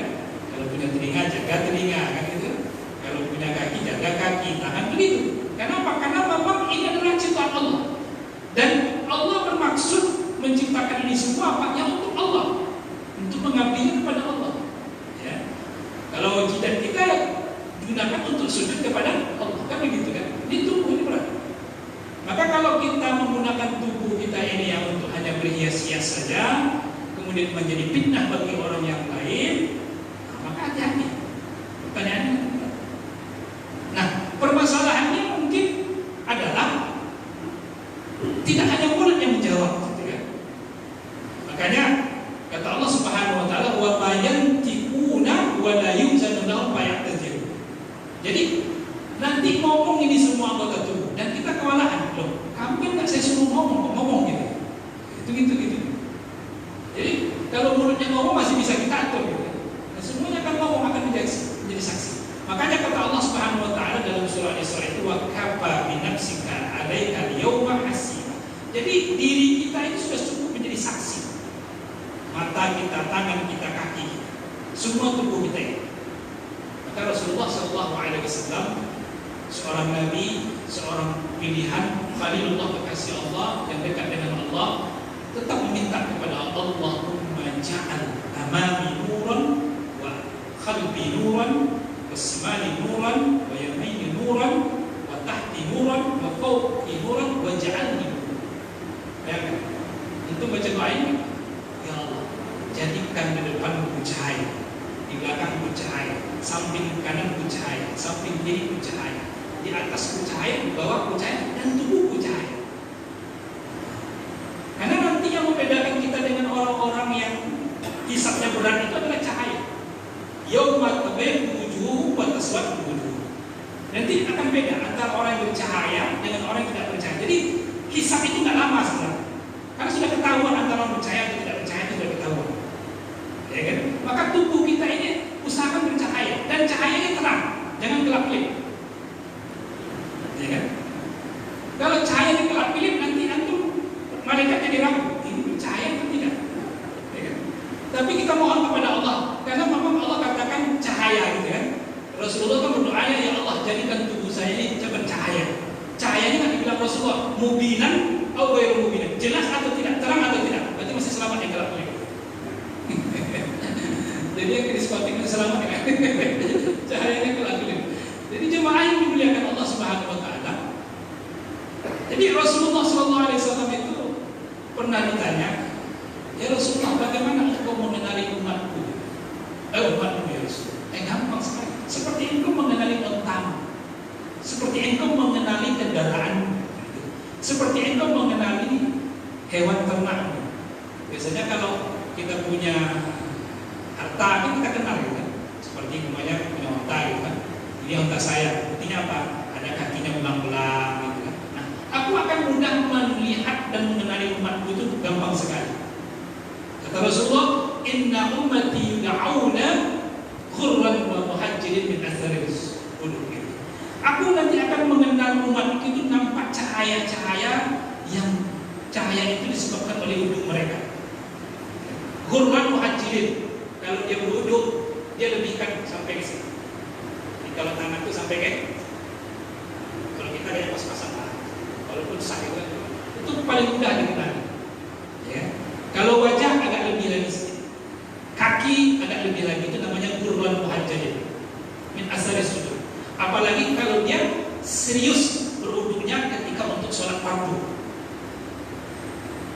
Kalau punya telinga, jaga telinga kan gitu. Kalau punya kaki, jaga kaki, tangan begitu. Kenapa? Karena memang ini adalah ciptaan Allah. Dan Allah bermaksud menciptakan ini semua apanya untuk Allah, untuk mengabdikan kepada Allah. Ya. Kalau jidat kita digunakan untuk sujud kepada Allah, kan begitu kan? Ini tubuh ini berat. Maka kalau kita menggunakan tubuh kita ini yang untuk hanya berhias-hias saja, kemudian menjadi fitnah bagi orang yang lain, maka hati-hati. Pertanyaannya, nah permasalahannya mungkin adalah tidak hanya mulut yang menjawab, gitu kan? Makanya kata Allah Subhanahu Wa Taala, wa mayantikuna wa la yuzanu lahum fayatazir. Jadi nanti ngomong ini semua anggota tubuh dan kita kewalahan, loh kamu kan nggak saya suruh ngomong gitu. Gitu. Jadi kalau mulutnya ngomong masih bisa kita atur gitu. Nah, semuanya kan ngomong akan menjadi saksi. Makanya kata Allah Subhanahu Wa Taala dalam surah Al-Isra itu, wa kafa bi nafsika 'alaika al-yawma hasiba. Jadi diri kita itu sudah cukup menjadi saksi. Mata kita, tangan kita, kaki kita, semua tubuh kita ini. Maka Rasulullah SAW, seorang nabi, seorang pilihan, Khalilullah, kekasih Allah yang dekat dengan Allah, tetap meminta kepada Allah, Allahumma ja'al amami nuran wa khalbi nuran wa simali nuran wa yamini nuran wa tahti nuran wa fawqi nuran wa ja'alni nuran. Bayangkan, itu baca doa ini, ya Allah, jadikan di depanku cahaya, di belakangku cahaya, samping kananku cahaya, samping kiriku cahaya, di atasku cahaya, di bawahku cahaya, dan tubuhku cahaya. Karena nanti yang membedakan kita dengan orang-orang yang hisabnya berat itu adalah cahaya. Yauma tabyaddu wujuhum wa taswaddu wujuhum. Nanti akan beda antara orang yang bercahaya dengan orang yang tidak bercahaya. Jadi hisab itu nggak lama sebenarnya. Karena sudah ketahuan antara orang bercahaya atau tidak bercahaya, itu sudah ketahuan. Ya kan? Maka tubuh kita ini usahakan bercahaya dan cahayanya terang, jangan gelap-gelap. Ya kan? Kalau cahayanya gelap-gelap nanti antum malaikat jadi ragu, ini bercahaya atau tidak? Ya kan? Tapi kita mohon kepada Allah, karena memang Allah katakan cahaya, gitu kan? Rasulullah kan berdoanya, ya Allah jadikan tubuh saya ini bercahaya. Cahayanya kan dibilang Rasulullah, mubinan atau ghairu mubinan, jelas atau tidak, terang atau tidak, berarti masih selamat yang gelap-gelap. Jadi yang diskotik masih selamat ya kan? Cahayanya gelap-gelap. Jadi jemaah yang dimuliakan Allah Subhanahu Wa Taala. Jadi Rasulullah SAW itu pernah ditanya, ya Rasulullah, bagaimana engkau mengenali umatku? Umatmu ya Rasul. Gampang sekali. Seperti engkau mengenali ontamu, seperti engkau mengenali kendaraanmu, seperti engkau mengenali hewan ternakmu. Biasanya kalau kita punya harta, kita kenal kan? Seperti namanya punya onta, gitu kan? Ini onta saya. Buktinya apa? Ada kakinya belang-belang, gitu kan? Nah, aku akan mudah melihat dan mengenali umatku itu gampang sekali. Kata Rasulullah, inna ummati yud'auna khurran wa muhajjirin min atharis wudu. Aku nanti akan mengenal umat itu nampak cahaya-cahaya yang cahaya itu disebabkan oleh wudhu mereka. Khurran muhajjirin, kalau dia berwudhu dia lebihkan sampai ke sini. Jadi kalau tangan itu sampai ke, kalau kita kayak pas-pasan tangan, walaupun sah itu paling mudah dikenali. Ya. Kalau wajah agak lebih lagi sedikit. Kaki agak lebih lagi, itu namanya qurban muhajjalin min asari sujud. Apalagi kalau dia serius berwudunya ketika untuk sholat fardu.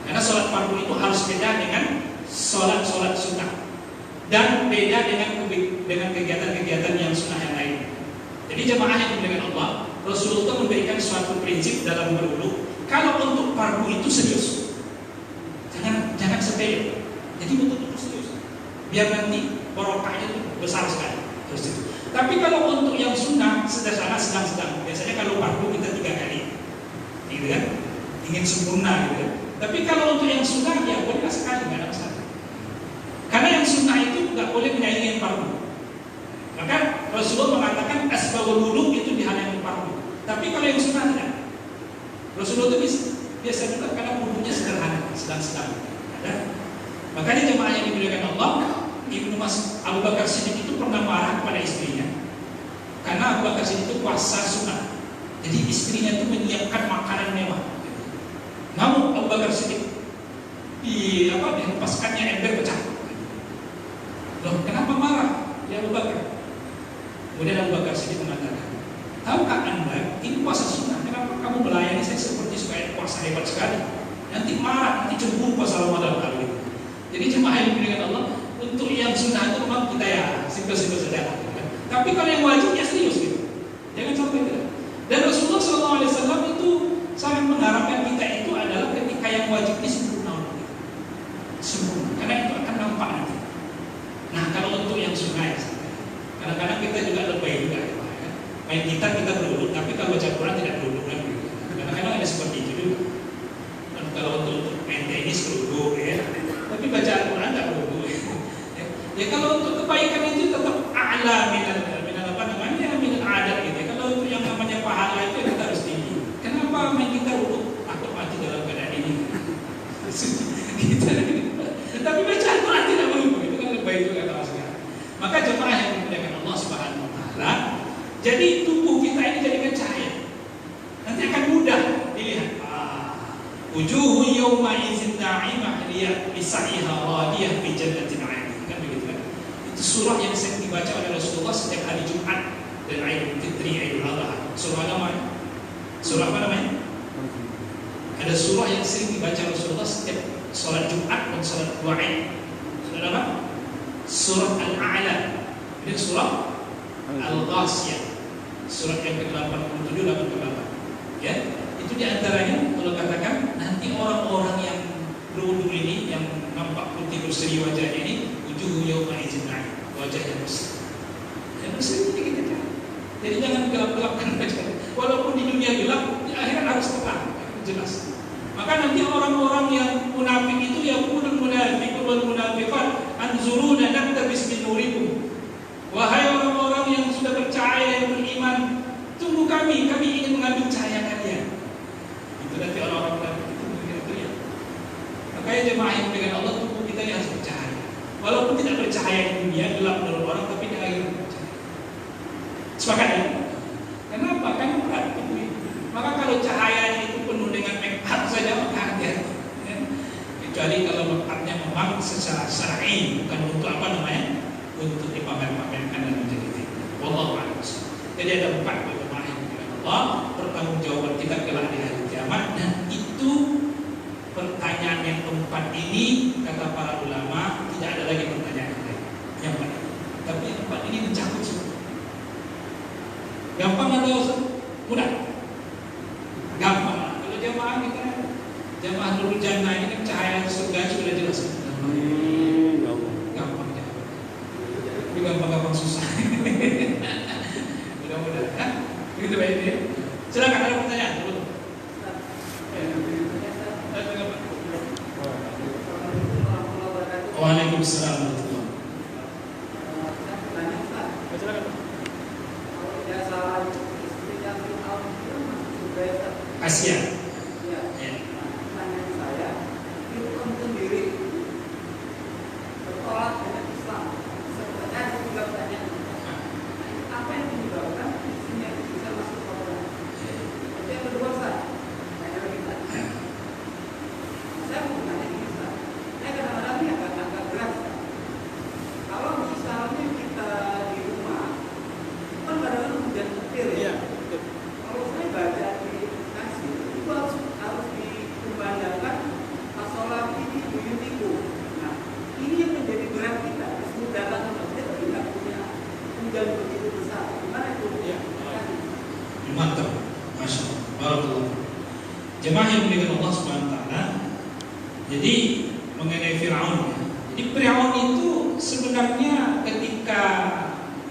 Karena sholat fardu itu harus beda dengan sholat sunnah dan beda dengan kegiatan-kegiatan yang sunnah yang lain. Jadi jemaah yang dengan Allah, Rasulullah memberikan suatu prinsip dalam berwudu. Kalau untuk fardu itu serius, jangan sepele. Jadi betul-betul serius. Biar nanti barokahnya itu besar sekali. Terus itu. Tapi kalau untuk yang sunnah sederhana sedang-sedang. Biasanya kalau fardu kita 3 kali, gitu kan? Ingin sempurna, gitu kan? Tapi kalau untuk yang sunnah ya boleh sekali, nggak ada masalah. Karena yang sunnah itu nggak boleh menyaingi yang fardu. Maka Rasulullah mengatakan asbabul wudu itu dihalangi fardu. Tapi kalau yang sunnah tidak. Rasulullah itu biasa juga karena wudunya sederhana, sedang-sedang. Ada. Makanya jemaah yang dimuliakan Allah, Abu Bakar Siddiq itu pernah marah kepada istrinya karena Abu Bakar Siddiq itu puasa sunnah. Jadi istrinya itu menyiapkan makanan mewah. Namun Abu Bakar Siddiq dihempaskannya ember pecah. Loh, kenapa marah ya Abu Bakar? Kemudian Abu Bakar Siddiq mengatakan, tahukah Anda ini puasa sunnah? Kenapa kamu melayani saya seperti supaya puasa hebat sekali? Ya, nanti marah, nanti cemburu puasa Ramadan kalau gitu. Jadi jemaah yang dengan Allah, untuk yang sunnah itu memang kita ya simpel-simpel saja. Tapi kalau yang wajib ya serius gitu. Jangan sampai tidak. Dan Rasulullah SAW itu sangat mengharapkan kita itu adalah ketika yang wajib ini sempurna. Sempurna, karena itu akan nampak nanti. Nah kalau untuk yang sunnah ya, kadang-kadang kita juga lebay juga ya. Main kita beruduk, tapi kalau baca Quran tidak beruduk kan gitu. Kadang-kadang ada seperti itu juga. Dan kalau untuk main tenis beruduk ya, tapi baca Quran tidak beruduk ya. Ya kalau untuk kebaikan itu tetap a'la minal apa namanya minal adat gitu ya. Kalau untuk yang namanya pahala itu kita harus tinggi. Kenapa main kita beruduk takut mati dalam keadaan ini? Kita, tapi baca Quran tidak beruduk itu kan lebay juga kalau sekarang. Maka jemaah yang dimuliakan Allah Subhanahu Wa Taala. Jadi tubuh kita ini jadikan cahaya. Nanti akan mudah dilihat. Wujuhu yawma idzin na'imah liya bisa'iha radiyah fi jannatin 'aliyah. Kan begitu kan? Itu surah yang sering dibaca oleh Rasulullah setiap hari Jumat dan Idul Fitri, Idul Adha. Surah apa namanya? Surah apa namanya? Ada surah yang sering dibaca Rasulullah setiap salat Jumat dan salat Id. Surah apa? Surah Al-A'la. Ini surah Al-Ghasiyah. Surat yang ke-87 88. Ya, itu diantaranya kalau katakan nanti orang-orang yang berwudu ini yang nampak putih berseri wajahnya ini wujuhu yawma idzin na'im, wajah yang bersih. Yang bersih ini kita cari. Jadi jangan gelap-gelapkan wajah. Walaupun di dunia gelap, di akhirat harus terang, jelas. Maka nanti orang-orang yang munafik itu yaqulul munafiqun wal munafiqat anzuruna naqtabis min nurikum. Wahai orang-orang yang sudah percaya, yang beriman, tunggu kami ingin mengambil cahaya kalian. Itu nanti orang-orang munafik itu begitu ya. Makanya jemaah yang dengan Allah, tubuh kita yang harus bercahaya. Walaupun tidak bercahaya di dunia, gelap menurut orang, tapi di akhirat bercahaya. Sepakat ya? Kenapa? Karena berat tubuh ini. Maka kalau cahayanya itu penuh dengan make up saja, maka hati-hati. Ya. Kecuali kalau make upnya memang secara syar'i, bukan untuk apa namanya? Untuk dipamer-pamerkan dan menjadi tinggi. Wallahu a'lam. Jadi ada 4 jemaah yang dimuliakan Allah, pertanggungjawaban kita kelak di hari kiamat, dan itu pertanyaan yang keempat ini kata para ulama tidak ada lagi pertanyaan yang lain. Tapi yang keempat ini mencakup semua. Gampang atau mudah? Gampang. Kalau jemaah kita, jemaah Nurul Jannah ini kan cahaya surga sudah jelas. Gampang-gampang susah. Mudah-mudahan begitu baik ini. Silakan ada pertanyaan. Waalaikumsalam. Asia. Mantap, masya Allah, barakallah. Jemaah yang dimuliakan Allah Subhanahu Wa Taala. Jadi mengenai Fir'aun, jadi Fir'aun itu sebenarnya ketika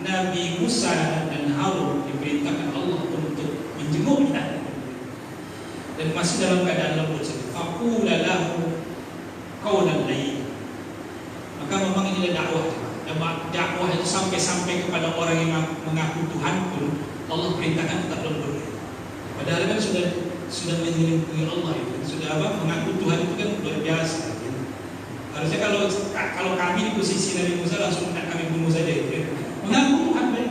Nabi Musa dan Harun diperintahkan Allah untuk menjenguknya dan masih dalam keadaan lembut, faqula lahu qawlan layyin. Maka memang ini dakwah. Dakwah itu sampai kepada orang yang mengaku Tuhan pun Allah perintahkan tetap lembut. Padahal kan sudah menyelingkuhi Allah itu, sudah mengaku Tuhan itu kan luar biasa. Gitu. Harusnya kalau kami di posisi Nabi Musa langsung kami bunuh saja gitu. Mengaku Tuhan baik,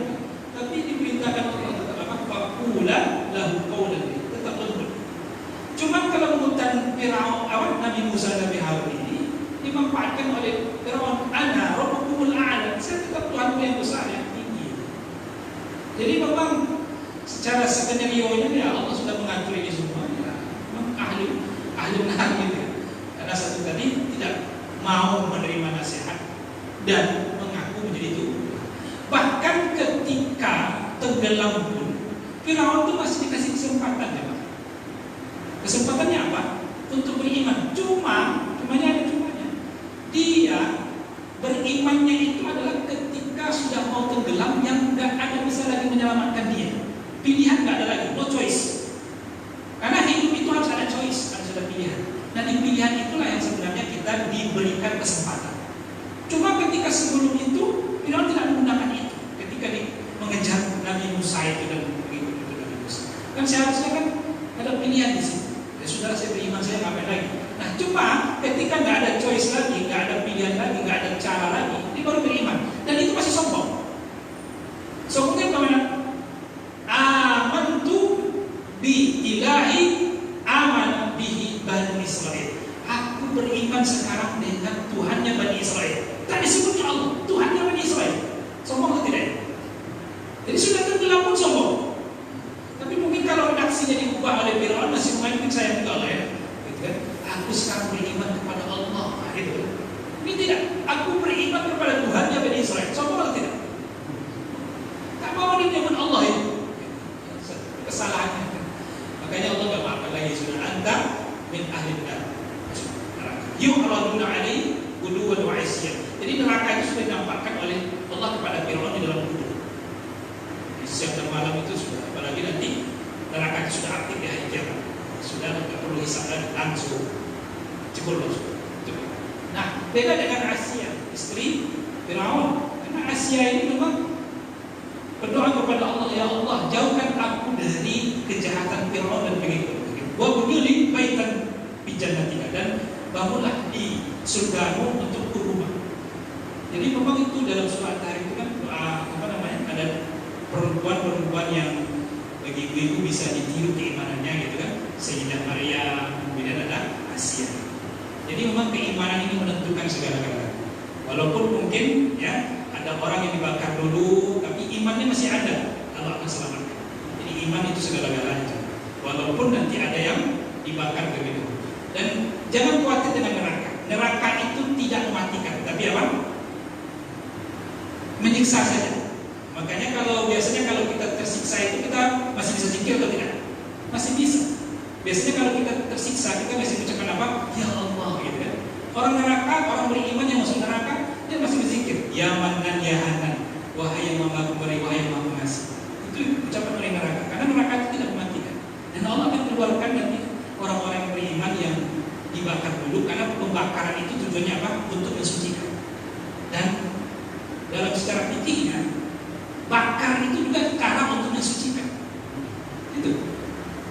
tapi diperintahkan Allah tetap apa? Faqula lahu qawlan, tetap lembut. Cuma kalau urutan Fir'aun, Nabi Musa dan Nabi Harun ini dimanfaatkan oleh Fir'aun. Ana rabbukumul a'la, saya tetap Tuhan yang besar yang tinggi. Jadi memang secara skenario nya ya Allah sudah mengatur ini semua. Ya. Memang ahli benar gitu ya. Karena satu tadi tidak mau menerima nasihat dan mengaku menjadi itu. Bahkan ketika tenggelam pun Firaun itu masih dikasih kesempatan ya Pak. Kesempatannya apa? Untuk beriman. Cumanya ada cumanya. Dia berimannya itu adalah ketika sudah mau tenggelam yang nggak ada bisa lagi menyelamatkan dia. Pilihan nggak ada lagi, no choice. Karena hidup itu harus ada choice, harus ada pilihan. Dan di pilihan itulah yang sebenarnya kita diberikan kesempatan. Cuma ketika sebelum itu Firaun tidak menggunakan itu. Ketika mengejar Nabi Musa itu dan mengikuti Nabi Musa. Kan seharusnya kan ada pilihan di sini. Ya sudah, saya beriman, saya ngapain lagi? Nah cuma ketika nggak ada choice lagi, nggak ada pilihan lagi, nggak ada cara lagi, ini baru beriman. Dan itu masih sombong. Sombongnya kemana? Amantu bi ilahi aman bihi Bani Israel. Aku beriman sekarang dengan Tuhannya Bani Israel. Tadi disebutnya Allah, Tuhannya Bani Israel. Sombong atau tidak? Jadi sudah tenggelam pun sombong. Tapi mungkin kalau redaksinya diubah oleh Firaun masih mungkin saya enggak lah ya. Gitu kan? Aku sekarang beriman kepada Allah. Gitu. Ini tidak. Aku beriman kepada Tuhannya Bani Israel. Sombong atau tidak? Tak mau menyebut Allah itu. Kesalahannya. Makanya Allah enggak maafkan lagi. Sudah anta min ahli neraka. Yu'raduna alaihi guduwan wa isyan. Jadi neraka itu sudah dinampakkan oleh Allah kepada Firaun di dalam kubur. Siang dan malam itu sudah, apalagi nanti neraka itu sudah aktif di hari kiamat. Sudah tidak perlu hisab lagi, langsung jebol langsung. Nah, beda dengan Asia, istri Firaun. Karena Asia ini memang berdoa kepada Allah, ya Allah, jauhkan aku dari kejahatan Firaun dan pengikut. Wa bunili baitan fi jannatika, dan bangunlah di surgamu untuk rumah. Jadi memang itu dalam surat Tarik itu kan doa ada perempuan-perempuan yang bagi ibu-ibu bisa ditiru keimanannya gitu kan. Sayyidah Maria, kemudian ada Asia. Jadi memang keimanan ini menentukan segala-galanya. Walaupun mungkin ya ada orang yang dibakar dulu, tapi imannya masih ada, Allah akan selamatkan. Jadi iman itu segala-galanya. Walaupun nanti ada yang dibakar terlebih dahulu. Dan jangan khawatir dengan neraka. Neraka itu tidak mematikan, tapi apa? Menyiksa saja. Makanya biasanya kalau kita tersiksa itu kita masih bisa zikir atau tidak? Masih bisa. Biasanya kalau kita tersiksa kita masih mengucapkan apa? Ya Allah, gitu kan. Orang neraka, orang beriman yang masuk neraka, dia masih berzikir. Ya Manan, ya Hanan, wahai yang Maha Pemberi, wahai yang Maha Pengasih. Itu ucapan oleh neraka. Karena neraka itu tidak mematikan. Dan Allah akan keluarkan nanti orang-orang yang beriman yang dibakar dulu, karena pembakaran itu tujuannya apa? Untuk mensucikan. Dan dalam secara fikihnya, bakar itu juga cara untuk mensucikan. Itu.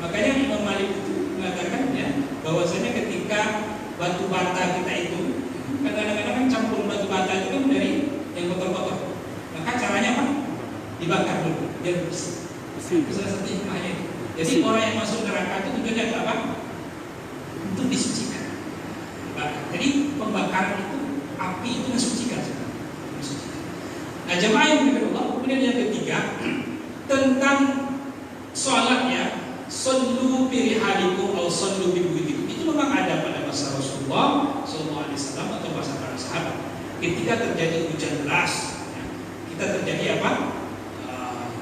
Makanya Imam Malik itu mengatakan ya, bahwasanya ketika batu bata kita itu, kadang-kadang kan campur batu bata itu kan dari yang kotor-kotor. Maka caranya apa? Dibakar dulu, biar bersih. Itu salah satu hikmahnya. Jadi orang yang masuk neraka itu tujuannya apa? Untuk disucikan. Jadi pembakaran itu, api itu mensucikan. Nah, jemaah yang berkata Allah, kemudian yang ketiga tentang sholatnya, sallu bi rihalikum atau sallu bi buyutikum. Itu memang ada pada masa Rasulullah SAW atau masa para sahabat. Ketika terjadi hujan deras, ya, kita terjadi apa?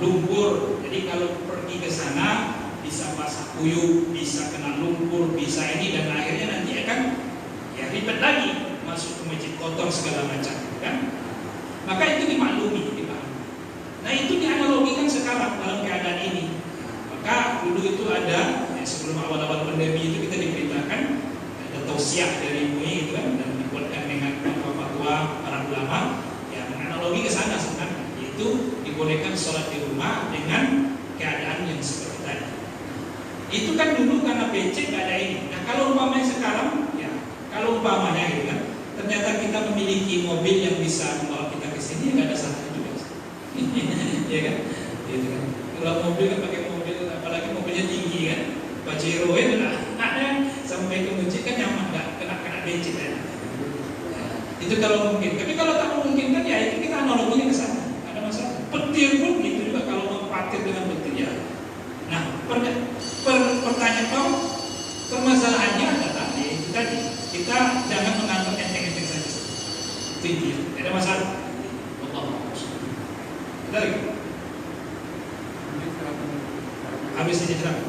Lumpur. Jadi kalau pergi ke sana bisa basah kuyup, bisa kena lumpur, bisa ini, dan akhirnya nanti akan ya ribet lagi masuk ke masjid kotor segala macam, kan? Maka itu dimaklumi, dipahami. Nah itu dianalogikan sekarang dalam keadaan ini. Maka dulu itu ada ya, sebelum awal-awal pandemi itu kita diberitakan ada tausiah dari MUI itu kan, dan dibuatkan dengan fatwa para ulama yang menganalogi ke sana sebenarnya, yaitu dibolehkan sholat di rumah dengan keadaan yang seperti tadi. Itu kan dulu karena becek nggak ada ini. Nah kalau umpamanya sekarang, ya kalau umpamanya gitu kan, ternyata kita memiliki mobil yang bisa membawa kita ke sini, nggak ada salahnya juga, ya kan? Gitu kan? Kalau mobil kan pakai mobil, apalagi mobilnya tinggi kan, Pajero itu lah, sampai ke masjid kan nyaman, nggak kena becek ya. Itu kalau mungkin. Tapi kalau tak memungkinkan ya itu kita analoginya ke sana. Ada masalah. Petir pun gitu juga kalau mau khawatir dengan petir ya. Nah, pertanyaan kau, permasalahannya adalah itu tadi kita intinya. Ada masalah? Allah. Ada lagi? Habis ini terang.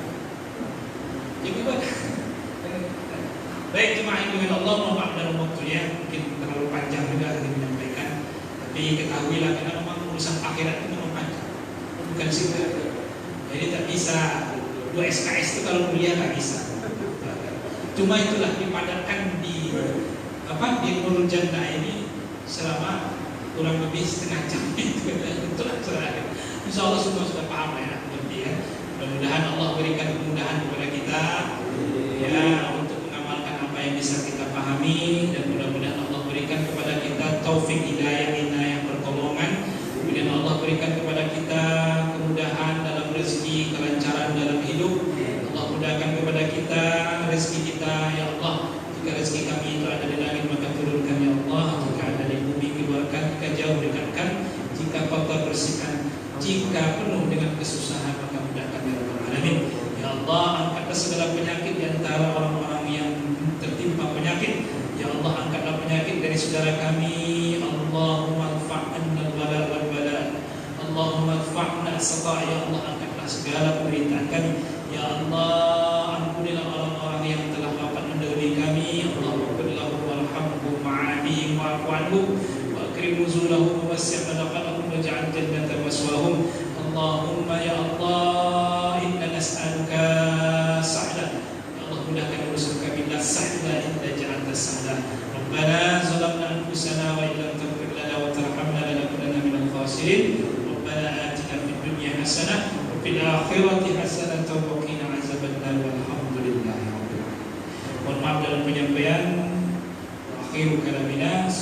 Jadi ibadah. Baik jemaah yang dengan Allah, mohon maaf dalam waktunya mungkin terlalu panjang juga tadi menyampaikan. Tapi ketahuilah karena memang urusan akhirat itu memang panjang, bukan singkat. Jadi tak bisa 2 SKS itu kalau kuliah tak bisa. Cuma itulah dipadatkan di Nurul Jannah ini selama kurang lebih setengah jam itu. Itulah terakhir. Insya Allah semua sudah paham ya, berarti ya. Mudah-mudahan Allah berikan kemudahan kepada kita ya untuk mengamalkan apa yang bisa kita pahami, dan mudah-mudahan Allah berikan kepada kita taufik hidayah pertolongan. Kemudian Allah berikan kepada kita kemudahan dalam rezeki, kelancaran dalam hidup. Allah mudahkan kepada kita rezeki kita ya Allah. Jika rezeki kami itu ada di langit maka turunkan ya Allah. Jika ada di bumi keluarkan, jika jauh dekatkan, jika kotor bersihkan, jika penuh dengan kesusahan maka mudahkan ya Rabbal Alamin. Ya Allah, angkatlah segala penyakit di antara orang-orang yang tertimpa penyakit. Ya Allah, angkatlah penyakit dari saudara kami. Allahumma rfa'anna al-bala wal bala. Allahumma rfa'na as-sata'. Ya Allah, angkatlah segala penderitaan kami. Ya Allah, ampunilah orang-orang yang telah wafat mendahului kami. Allahumma ighfir lahum warhamhum wa'afihim wa'fu anhum wa akrim nuzulahum wa wassi' madkhalahum waj'al jannata maswahum. Allahumma ya Allah, inna nas'aluka sa'la. Ya Allah, mudahkan urusan kami, la sa'la illa ja'alta sa'la. Rabbana zalamna anfusana wa illam taghfir lana wa tarhamna lanakunanna minal khasirin. Rabbana atina fid dunya hasanah wa fil akhirati hasanah wa qina azabannar. Walhamdulillahi rabbil alamin. Mohon maaf dalam penyampaian. Akhiru kalamina.